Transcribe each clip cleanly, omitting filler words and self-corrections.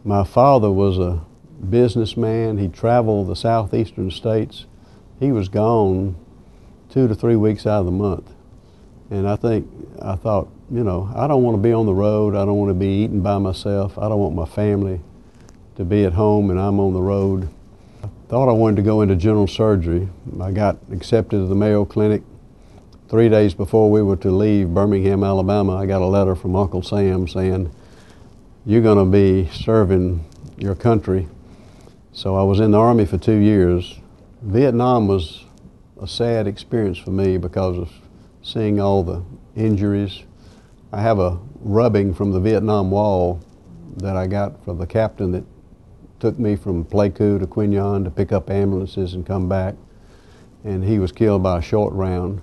My father was a businessman. He traveled the southeastern states. He was gone 2 to 3 weeks out of the month. And I thought, you know, I don't want to be on the road. I don't want to be eating by myself. I don't want my family to be at home and I'm on the road. I thought I wanted to go into general surgery. I got accepted to the Mayo Clinic. 3 days before we were to leave Birmingham, Alabama, I got a letter from Uncle Sam saying, "You're going to be serving your country." So I was in the Army for 2 years. Vietnam was a sad experience for me because of seeing all the injuries. I have a rubbing from the Vietnam Wall that I got from the captain that took me from Pleiku to Quy Nhon to pick up ambulances and come back. And he was killed by a short round.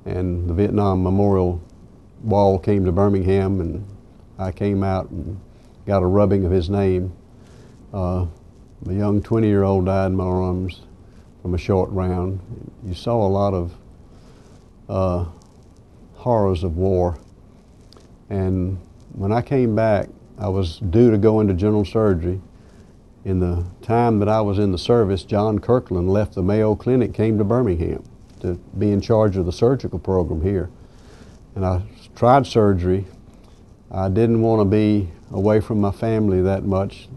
And the Vietnam Memorial Wall came to Birmingham, and I came out and got a rubbing of his name. A young 20-year-old died in my arms from a short round. You saw a lot of horrors of war. And when I came back, I was due to go into general surgery. In the time that I was in the service, John Kirkland left the Mayo Clinic, came to Birmingham to be in charge of the surgical program here. And I tried surgery. I didn't want to be away from my family that much.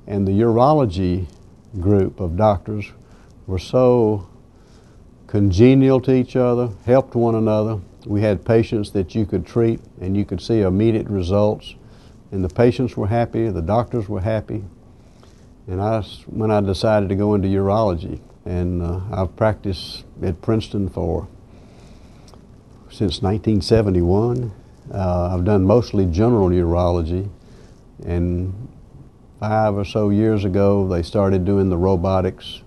And the urology group of doctors were so congenial to each other, helped one another. We had patients that you could treat and you could see immediate results. And the patients were happy, the doctors were happy. And when I decided to go into urology, and I've practiced at Princeton since 1971. I've done mostly general urology, and 5 or so years ago they started doing the robotics.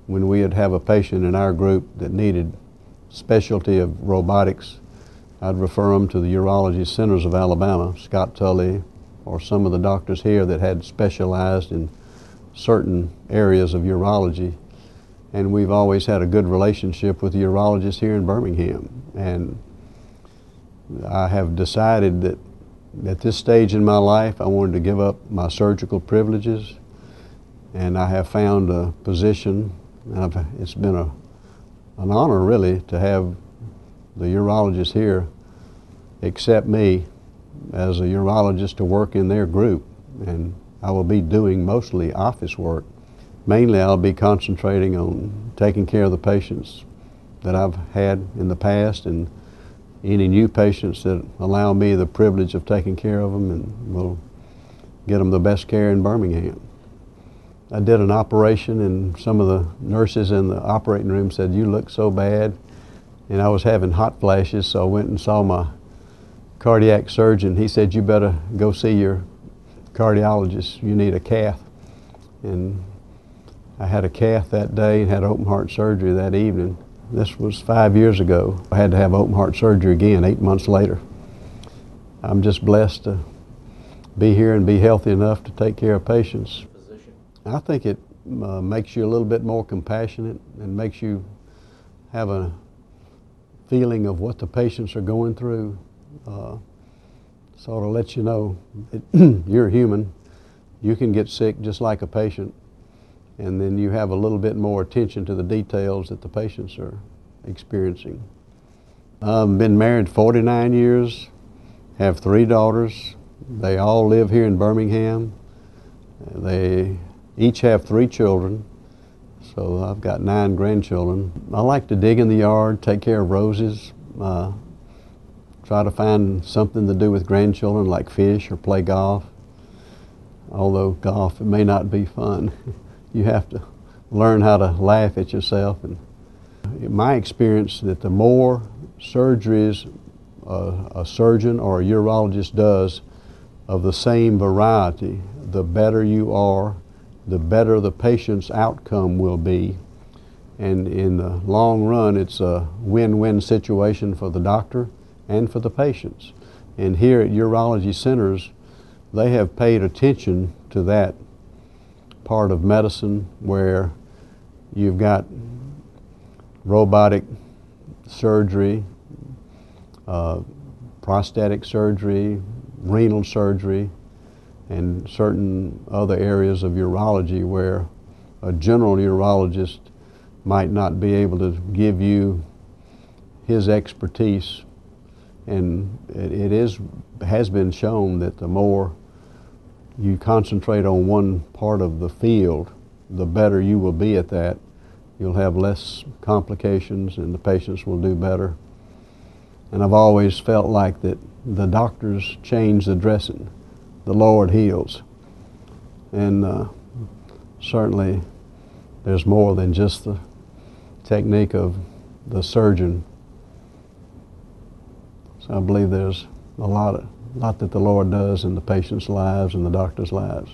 When we would have a patient in our group that needed specialty of robotics, I'd refer them to the Urology Centers of Alabama, Scott Tully, or some of the doctors here that had specialized in certain areas of urology. And we've always had a good relationship with the urologists here in Birmingham. And I have decided that at this stage in my life, I wanted to give up my surgical privileges. And I have found a position, and it's been an honor really to have the urologists here accept me as a urologist to work in their group. And I will be doing mostly office work. Mainly I'll be concentrating on taking care of the patients that I've had in the past and any new patients that allow me the privilege of taking care of them, and we'll get them the best care in Birmingham. I did an operation and some of the nurses in the operating room said, "You look so bad." And I was having hot flashes, so I went and saw my cardiac surgeon. He said, "You better go see your cardiologist. You need a cath." And I had a cath that day and had open heart surgery that evening. This was 5 years ago. I had to have open heart surgery again 8 months later. I'm just blessed to be here and be healthy enough to take care of patients. I think it makes you a little bit more compassionate and makes you have a feeling of what the patients are going through. Sort of lets you know that you're human. You can get sick just like a patient. And then you have a little bit more attention to the details that the patients are experiencing. I've been married 49 years, have 3 daughters. They all live here in Birmingham. They each have 3 children, so I've got 9 grandchildren. I like to dig in the yard, take care of roses, try to find something to do with grandchildren like fish or play golf. Although golf, it may not be fun. You have to learn how to laugh at yourself. And in my experience, that the more surgeries a surgeon or a urologist does of the same variety, the better you are, the better the patient's outcome will be. And in the long run, it's a win-win situation for the doctor and for the patients. And here at urology centers, they have paid attention to that part of medicine where you've got robotic surgery, prostatic surgery, renal surgery, and certain other areas of urology where a general urologist might not be able to give you his expertise. And it has been shown that the more you concentrate on one part of the field, the better you will be at that. You'll have less complications and the patients will do better. And I've always felt like that the doctors change the dressing, the Lord heals. And certainly there's more than just the technique of the surgeon. So I believe there's a lot that the Lord does in the patients' lives and the doctors' lives.